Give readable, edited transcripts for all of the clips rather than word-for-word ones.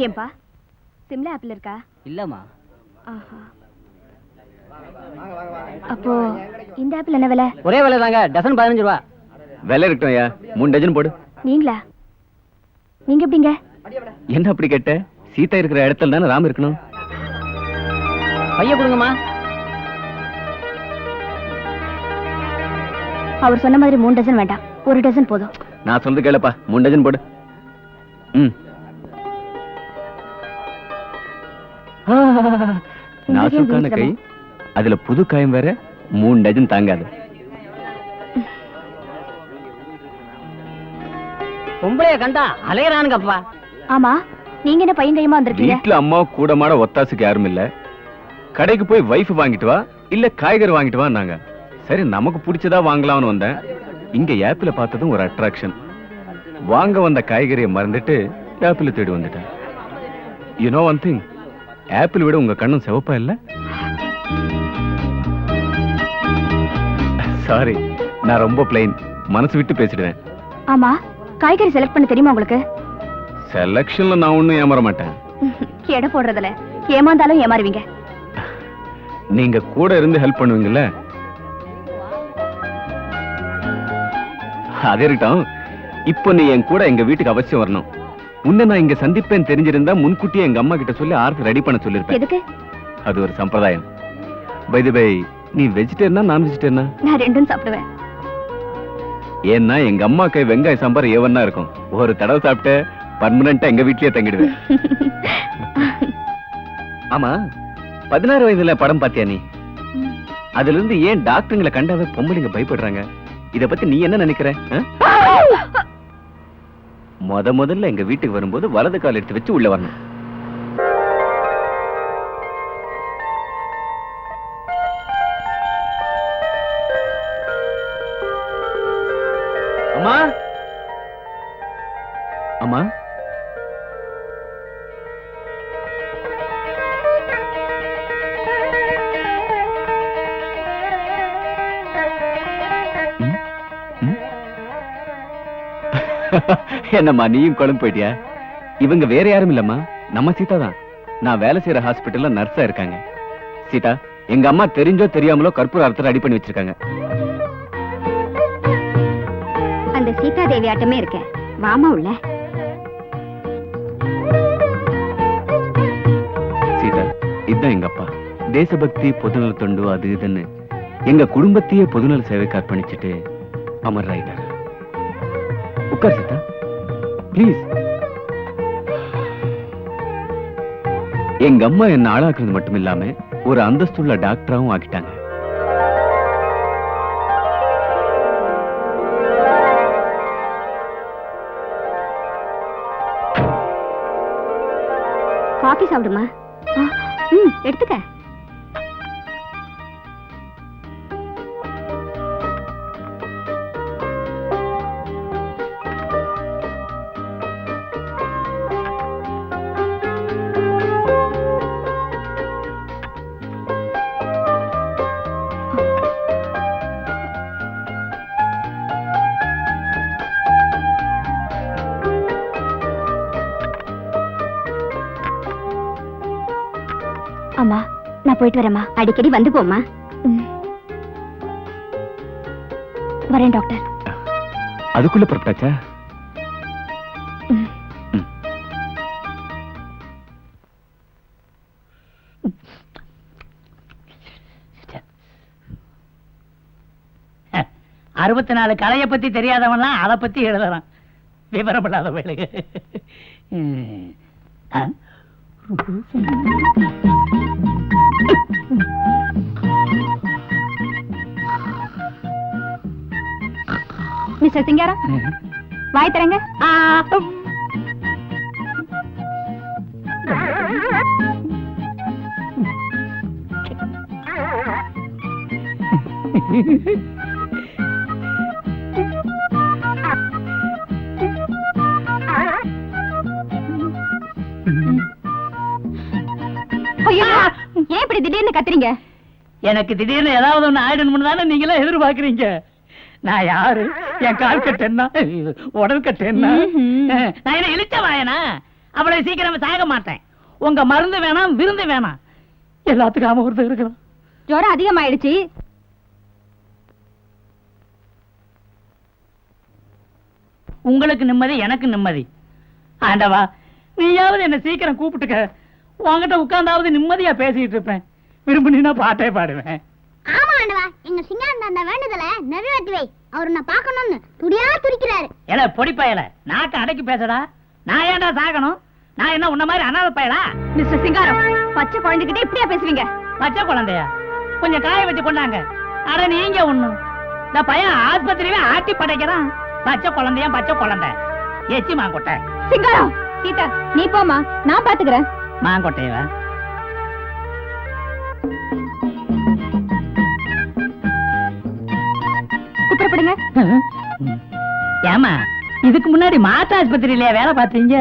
ஏன்பா சிம்லா ஆப்பிள் இருக்கா? இல்லம்மா. அப்போ இந்த ஆப்பிள் என்ன விலை? ஒரே விலை தாங்க, டசன் 15 ரூபா. விலை இருக்கட்டும் ஐயா, 3 டஜன் போடு. நீங்களா? நீங்க எப்படிங்க? என்ன அப்படி கேட்ட? சீதா இருக்கிற இடத்துல தானே ராம் இருக்கணும். பைய கொடுங்கம்மா. அவர் சொன்ன மாதிரி 3 டஜன் வேண்டாம், 1 டஜன் போதும். நான் சொல்றது கேளப்பா, 3 டஜன் போடு. நாசுக்கான கை, அதுல புது காயம் வேற. 3 டஜன் தாங்காது. பொம்பளைய கண்டா அலையறானுங்கப்பா. ஆமா, நீங்க என்ன பையன் கையுமா வந்திருக்கீங்க? வீட்டுல அம்மா கூட மாட ஒத்தாசுக்கு யாரும் இல்ல. கடைக்கு போய் வைஃப் வாங்கிட்டு வா, இல்ல காய்கறி வாங்கிட்டு வான்னாங்க. சரி, நமக்கு பிடிச்சதா வாங்கலாம்னு வந்தேன். இங்க ஆப்பிள பார்த்ததும் ஒரு அட்ராக்ஷன். வாங்க வந்த காய்கறியை மறந்துட்டு ஆப்பிள் தேடி வந்துட்டேன். You know one thing, apple விட உங்க கண்ணும் சிவப்பா இல்ல? சாரி, நான் ரொம்ப பிளைன், மனசு விட்டு பேசிடுவேன். ஆமா, காய்கறி செலக்ட் பண்ண தெரியுமா உங்களுக்கு? செலக்ஷன்ல நான் ஒண்ணும் ஏமாற மாட்டேன். எடை போடுறதுல ஏமாந்தாலும் ஏமாறுவீங்க. நீங்க கூட இருந்து ஹெல்ப் பண்ணுவீங்கல்ல, அதே இருக்கட்டும். இப்போ நீ என் கூட எங்க வீட்டுக்கு அவசியம் வரணும். உன்னை நான் இங்க சந்திப்பேன் தெரிஞ்சிருந்தா முன்கூட்டியே எங்க அம்மா கிட்ட சொல்லி ஆர்டர் ரெடி பண்ண சொல்லிருப்பேன். எதுக்கு? அது ஒரு சம்பிரதாயம். பை தி பை, நீ வெஜிடேரியனா நான் வெஜிடேரியனா? நான் ரெண்டும் சாப்பிடுவேன். ஏன்னா எங்க அம்மா கை வெங்காய சாம்பார் ஏவன்னா இருக்கும். ஒரு தடவை சாப்பிட்டு பர்மனண்டா எங்க வீட்லயே தங்கிடுவேன். ஆமா, 16 வயதுல படம் பாத்தியா நீ? அதுல இருந்து ஏன் டாக்டருங்களை கண்டாவே பொம்பளைங்க பயப்படுறாங்க? இத பத்தி நீ என்ன நினைக்கிற? முதல்ல எங்க வீட்டுக்கு வரும்போது வலது கால் எடுத்து வச்சு உள்ள வரணும். அம்மா, அம்மா, என்னம்மா நீயும் குழம்பு போயிட்டியா? இவங்க வேற யாரும் இல்லம்மா, நம்ம சீதா தான். நான் வேலை செய்யற ஹாஸ்பிட்டல்ல நர்ஸா இருக்காங்க. சீதா, எங்க அம்மா தெரிஞ்சோ தெரியாமலோ கற்பூர அர்த்தம் ரெடி பண்ணி வச்சிருக்காங்க. அந்த சீதா தேவி ஆட்டமே இருக்கேன், வாமா உள்ள. சீதா, இதுதான் எங்க அப்பா. தேசபக்தி, பொதுநல தொண்டு, அது இதுன்னு எங்க குடும்பத்தையே பொதுநல சேவைக்கு அர்ப்பணிச்சுட்டு அமர்றாயிட்டாரு. உட்கார் சீதா, பிளீஸ். எங்க அம்மா என்ன ஆளாக்குறது மட்டும் இல்லாம ஒரு அந்தஸ்துள்ள டாக்டராவும் ஆக்கிட்டாங்க. காபி சாப்பிடுமா? எடுத்துக்க. அம்மா, நான் போயிட்டு வரேம்மா. அடிக்கடி வந்து போம்மா. வரேன் டாக்டர். அதுக்குள்ள புறப்பட்டாச்சா? அறுபத்தி 4 கலையை பத்தி தெரியாதவன்லாம் அதை பத்தி எழுதுறான். விவரப்படாத வேலைக்கு. மிஸ்டர் சிங்காரம், வாய் தரங்க. ஏன் இப்படி திடீர்னு கத்துறீங்க? எனக்கு திடீர்னு ஏதாவது ஒண்ணு ஆயிடணும்னு தானே நீங்களே எதிர்பார்க்கறீங்க. நான் யாரு? என் கால் கட்டு என்ன, உடல் கட்டு என்ன? நான் என்ன இழுச்ச வாயனா? அவ்வளவு சீக்கிரம் சாக மாட்டேன். உங்க மருந்து வேணாம், விருந்து வேணாம், எல்லாத்துக்கும் அமர்ந்து இருக்கிறோம். ஜுரம் அதிகமாயிடுச்சு. உங்களுக்கு நிம்மதி, எனக்கு நிம்மதி. ஆண்டவா, நீயாவது என்ன சீக்கிரம் கூப்பிட்டுக்க. உங்ககிட்ட உட்கார்ந்தாவது நிம்மதியா பேசிட்டு இருப்பேன். விரும்பினா பாட்டே பாடுவேன். ஆமா ஆண்டவா, எங்க சிங்காரன் அந்த வேண்டுதல நிறைவேற்றி வை. அவர் நான் பார்க்கணும்னு துடியா துடிக்கிறாரு. ஏல பொடி பயல, நாக்க அடக்கி பேசடா. நான் ஏன்டா சாகணும்? நான் என்ன உன்ன மாதிரி அனாதை பயலா? மிஸ்டர் சிங்காரம், பச்சை குழந்தைகிட்ட இப்படியா பேசுவீங்க? பச்சை குழந்தையா? கொஞ்சம் காய வச்சு கொண்டாங்க. அட நீங்க ஒண்ணும், இந்த பையன் ஆஸ்பத்திரியே ஆட்டி படைக்கிறான். பச்சை குழந்தையா பச்சை குழந்தை, எச்சி மாங்கொட்டை. சிங்காரம், சீதா நீ போமா, நான் பாத்துக்கிறேன். மாங்கொட்டையவா? குப்புறப்படுங்க. ஏமா, இதுக்கு முன்னாடி மாட்டு ஆஸ்பத்திரியில வேலை பார்த்தீங்க?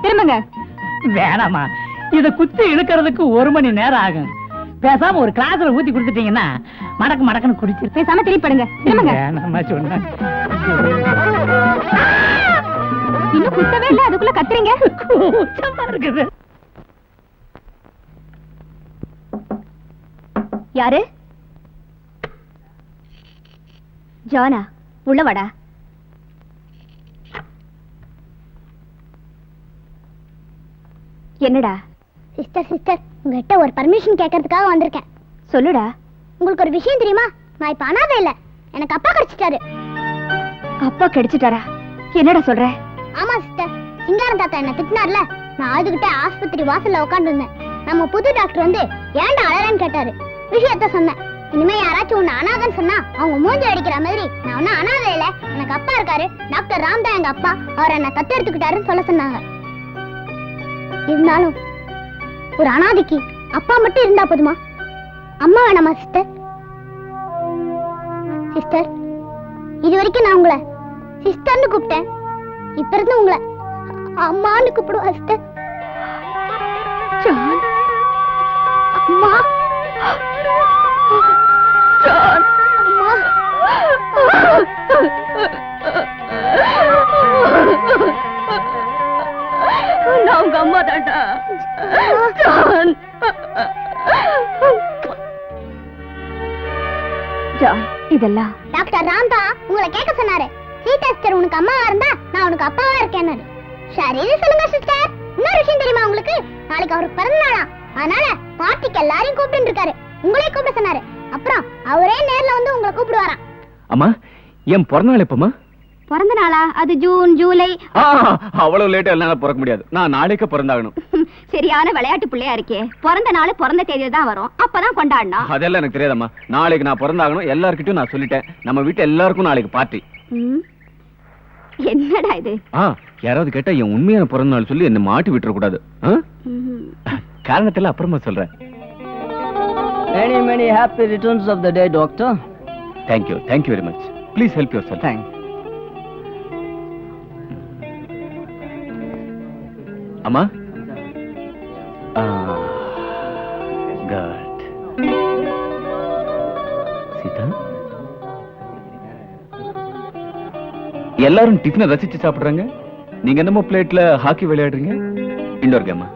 திரும்புங்க. வேணாமா, இத குத்தி இழுக்கிறதுக்கு 1 மணி நேரம் ஆகும். பேசாம ஒரு கிளாஸ்ல ஊத்தி கொடுத்துட்டீங்கன்னா மடக்கு மடக்குன்னு குடிச்சிரு. பேசாம திரும்பிப்படுங்க. திரும்புங்க. வேணாமா சொன்னேன். இன்னும் குத்தவே இல்ல, அதுக்குள்ள கத்துறீங்க. கூச்சமா இருக்குது. யாரு? ஜானா, உள்ள வாடா. என்னடா? சிஸ்டர் சிஸ்டர், உங்ககிட்ட ஒரு பர்மிஷன் கேட்கறதுக்காக வந்திருக்கேன். சொல்லுடா. உங்களுக்கு ஒரு விஷயம் தெரியுமா? நான் இப்ப அனாதை இல்ல, எனக்கு அப்பா கிடைச்சிட்டாரு. அப்பா கிடைச்சிட்டாரா? என்னடா சொல்ற? ஆமா சிஸ்டர், சிங்காரம் தாத்தா என்ன திட்டினார்ல, நான் அழுதுகிட்ட ஆஸ்பத்திரி வாசல்ல உட்கார்ந்து இருந்தேன். நம்ம புது டாக்டர் வந்து ஏன்டா அழறன்னு கேட்டாரு. விஷயத்த சொன்னேன். இனிமே யாராச்சும் உன்னை அனாதைன்னு சொன்னா அவங்க மூஞ்சி அடிக்கிற மாதிரி, நான் ஒன்னும் அனாதை இல்ல, எனக்கு அப்பா இருக்காரு, டாக்டர் ராம் தான் எங்க அப்பா, அவர் என்ன தத்து எடுத்துக்கிட்டாருன்னு சொல்ல சொன்னாங்க. இருந்தாலும் ஒரு அனாதைக்கு அப்பா மட்டும் இருந்தா போதுமா? அம்மா வேணாமா சிஸ்டர்? சிஸ்டர், இது வரைக்கும் நான் உங்களை சிஸ்டர்னு கூப்பிட்டேன். இப்ப இருந்து உங்களை அம்மான்னு கூப்பிடுவா சிஸ்டர். ஜான், அம்மா, ஜான், அம்மா. நான் உங்க அம்மா தான்டா. ஜான், ஜான், இதெல்லாம் டாக்டர் ராம் தான் உங்களை கேட்க சொன்னாரு. சீதா சிஸ்டர் உனக்கு அம்மாவா இருந்தா நான் உனக்கு அப்பாவா இருக்கேன்னு. சரி சொல்லுங்க சிஸ்டர், இன்னொரு விஷயம் தெரியுமா உங்களுக்கு? நாளைக்கு அவருக்கு பிறந்த நாளா, அதனால பார்ட்டிக்கு எல்லாரையும் கூப்பிட்டு இருக்காரு. உங்களே கூப்பிட சொன்னாரு. அப்புறம் அவரே நேர்ல வந்து உங்களை கூப்பிடுவாராம். அம்மா, என் பிறந்தநாள் எப்பமா? பிறந்த நாளா? அது ஜூன், ஜூலை. அவ்வளவு லேட்டா என்னால பிறக்க முடியாது. நான் நாளைக்கு பிறந்தாகணும். சரியான விளையாட்டு பிள்ளையா இருக்கே. பிறந்த நாள் பிறந்த தேதியில தான் வரும், அப்பதான் கொண்டாடணும். அதெல்லாம் எனக்கு தெரியாதம்மா. நாளைக்கு நான் பிறந்தாகணும். எல்லார்கிட்டயும் நான் சொல்லிட்டேன். நம்ம வீட்டு எல்லாருக்கும் நாளைக்கு பார்ட்டி. என்னடா இது? யாராவது கேட்டா என் உண்மையான பிறந்த நாள் சொல்லி என்ன மாட்டி விட்டுற கூடாது. காரணத்துல அப்புறமா சொல்றேன். Many happy returns of the day, doctor. Thank you very much. Please help yourself. Thanks. அம்மா. Good. சீதா, எல்லாரும் டிஃபனை ரசிச்சு சாப்பிடுறாங்க. நீங்க என்னமோ பிளேட்ல ஹாக்கி விளையாடுறீங்க. இண்டோர் கேமா?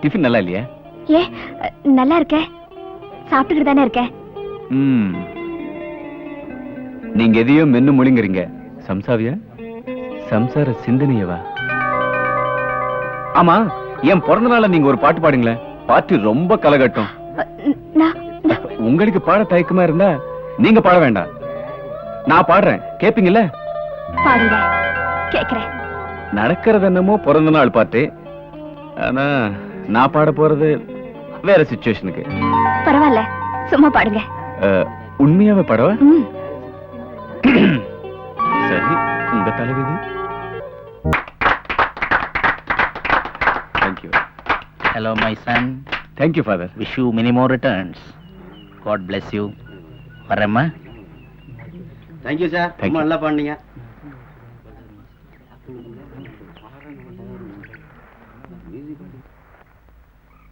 டிஃபன் நல்லா இல்லையா? ஏ, நல்லா இருக்க. சாப்பிட்டுக்கிட்டு தானே இருக்க. நீங்க எதையோ மென்னு முழுங்குறீங்க. சம்சாவியா? சம்சார சிந்தனையவா? ஆமா, என் பிறந்த நாள்ல நீங்க ஒரு பாட்டு பாடுங்களேன். பாட்டு ரொம்ப கலகட்டும். உங்களுக்கு பாட தயக்கமா இருந்தா நீங்க பாட வேண்டாம், நான் பாடுறேன். கேப்பீங்கல்ல? பாடுங்க, கேக்குறேன். நடக்கிறது என்னமோ பிறந்த நாள் பாட்டு, ஆனா நான் பாட போறது வேற சிச்சுவேஷனுக்கு. பரவாயில்ல, சும்மா பாடுங்க. உண்மையாவே பாடவா? சரி, உங்க தலைவிதி. Thank you. Hello, my son. Thank you, father. Wish you many more returns. God bless you. வரேம்மா. Thank you, sir. ரொம்ப நல்லா பண்ணீங்க.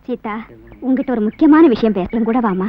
சீதா உங்ககிட்ட ஒரு முக்கியமான விஷயம் பேசலாம் கூட வாமா.